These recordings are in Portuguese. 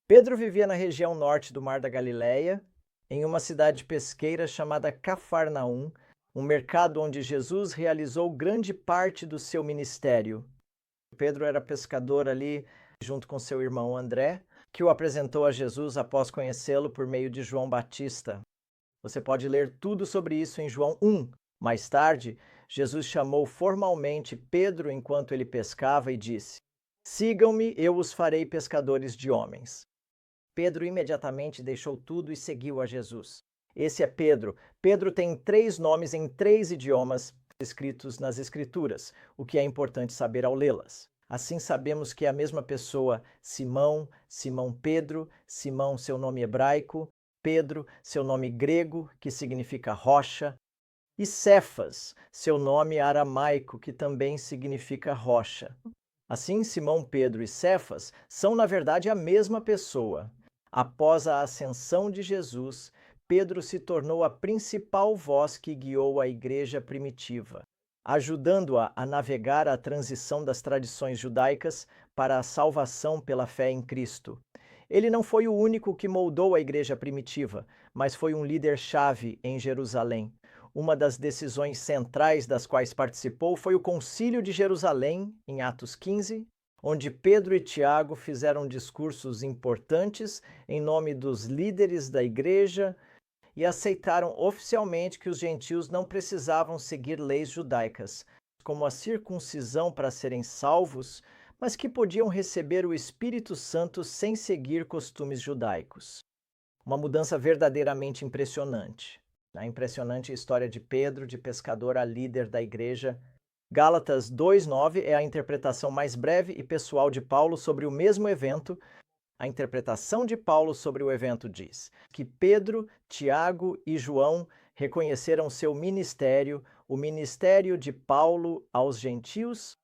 Pedro vivia na região norte do Mar da Galileia, em uma cidade pesqueira chamada Cafarnaum, um mercado onde Jesus realizou grande parte do seu ministério. Pedro era pescador ali, junto com seu irmão André, que o apresentou a Jesus após conhecê-lo por meio de João Batista. Você pode ler tudo sobre isso em João 1. Mais tarde, Jesus chamou formalmente Pedro enquanto ele pescava e disse: "Sigam-me, eu os farei pescadores de homens." Pedro imediatamente deixou tudo e seguiu a Jesus. Esse é Pedro. Pedro tem 3 nomes em 3 idiomas escritos nas Escrituras, o que é importante saber ao lê-las. Assim sabemos que é a mesma pessoa: Simão, Simão Pedro, Simão, seu nome hebraico, Pedro, seu nome grego, que significa rocha, e Cefas, seu nome aramaico, que também significa rocha. Assim, Simão Pedro e Cefas são, na verdade, a mesma pessoa. Após a ascensão de Jesus, Pedro se tornou a principal voz que guiou a igreja primitiva, ajudando-a a navegar a transição das tradições judaicas para a salvação pela fé em Cristo. Ele não foi o único que moldou a igreja primitiva, mas foi um líder-chave em Jerusalém. Uma das decisões centrais das quais participou foi o Concílio de Jerusalém, em Atos 15, onde Pedro e Tiago fizeram discursos importantes em nome dos líderes da igreja e aceitaram oficialmente que os gentios não precisavam seguir leis judaicas, como a circuncisão para serem salvos, mas que podiam receber o Espírito Santo sem seguir costumes judaicos. Uma mudança verdadeiramente impressionante. A impressionante história de Pedro, de pescador a líder da igreja. Gálatas 2:9 é a interpretação mais breve e pessoal de Paulo sobre o mesmo evento. A interpretação de Paulo sobre o evento diz que Pedro, Tiago e João reconheceram seu ministério, o ministério de Paulo aos gentios,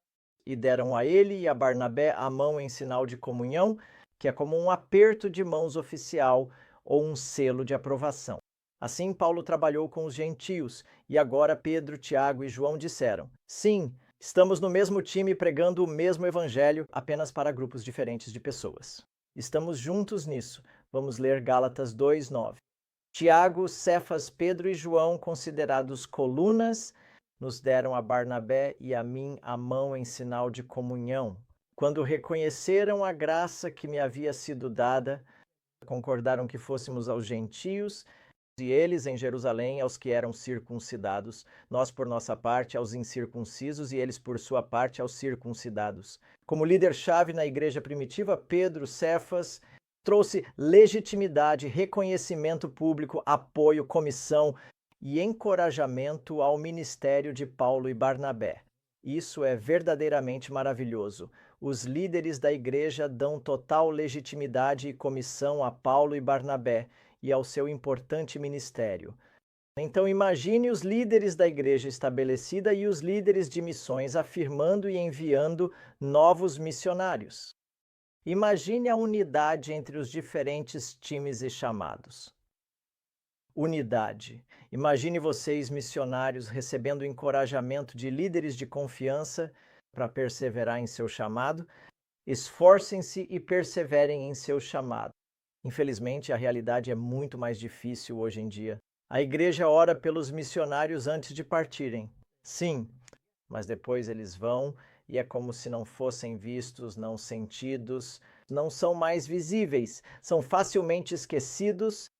e deram a ele e a Barnabé a mão em sinal de comunhão, que é como um aperto de mãos oficial ou um selo de aprovação. Assim, Paulo trabalhou com os gentios, e agora Pedro, Tiago e João disseram: "Sim, estamos no mesmo time pregando o mesmo evangelho, apenas para grupos diferentes de pessoas. Estamos juntos nisso." Vamos ler Gálatas 2:9. Tiago, Cefas, Pedro e João, considerados colunas, nos deram a Barnabé e a mim a mão em sinal de comunhão. Quando reconheceram a graça que me havia sido dada, concordaram que fôssemos aos gentios, e eles em Jerusalém aos que eram circuncidados, nós por nossa parte aos incircuncisos e eles por sua parte aos circuncidados. Como líder-chave na igreja primitiva, Pedro, Cefas, trouxe legitimidade, reconhecimento público, apoio, comissão e encorajamento ao ministério de Paulo e Barnabé. Isso é verdadeiramente maravilhoso. Os líderes da igreja dão total legitimidade e comissão a Paulo e Barnabé e ao seu importante ministério. Então imagine os líderes da igreja estabelecida e os líderes de missões afirmando e enviando novos missionários. Imagine a unidade entre os diferentes times e chamados. Unidade. Imagine vocês, missionários, recebendo o encorajamento de líderes de confiança para perseverar em seu chamado. Esforcem-se e perseverem em seu chamado. Infelizmente, a realidade é muito mais difícil hoje em dia. A igreja ora pelos missionários antes de partirem. Sim, mas depois eles vão e é como se não fossem vistos, não sentidos, não são mais visíveis, são facilmente esquecidos,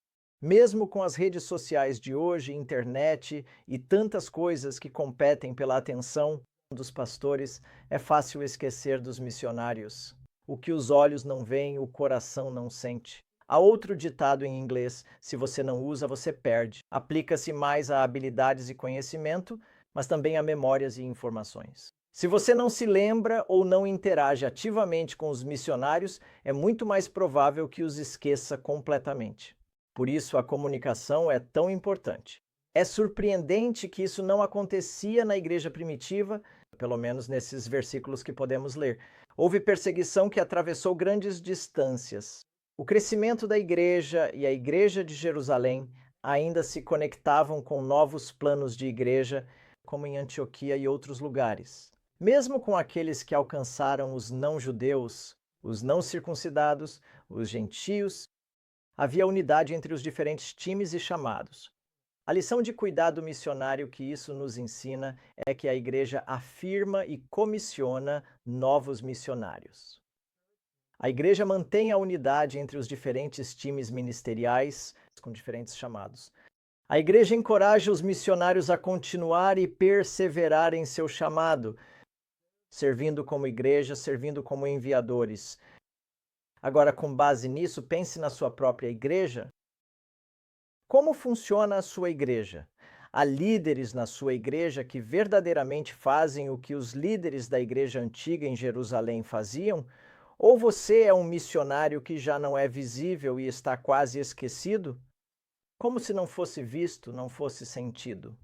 mesmo com as redes sociais de hoje, internet e tantas coisas que competem pela atenção dos pastores, é fácil esquecer dos missionários. O que os olhos não veem, o coração não sente. Há outro ditado em inglês: se você não usa, você perde. Aplica-se mais a habilidades e conhecimento, mas também a memórias e informações. Se você não se lembra ou não interage ativamente com os missionários, é muito mais provável que os esqueça completamente. Por isso, a comunicação é tão importante. É surpreendente que isso não acontecia na igreja primitiva, pelo menos nesses versículos que podemos ler. Houve perseguição que atravessou grandes distâncias. O crescimento da igreja e a igreja de Jerusalém ainda se conectavam com novos planos de igreja, como em Antioquia e outros lugares. Mesmo com aqueles que alcançaram os não-judeus, os não circuncidados, os gentios. Havia unidade entre os diferentes times e chamados. A lição de cuidado missionário que isso nos ensina é que a igreja afirma e comissiona novos missionários. A igreja mantém a unidade entre os diferentes times ministeriais, com diferentes chamados. A igreja encoraja os missionários a continuar e perseverar em seu chamado, servindo como igreja, servindo como enviadores. Agora, com base nisso, pense na sua própria igreja. Como funciona a sua igreja? Há líderes na sua igreja que verdadeiramente fazem o que os líderes da igreja antiga em Jerusalém faziam? Ou você é um missionário que já não é visível e está quase esquecido? Como se não fosse visto, não fosse sentido.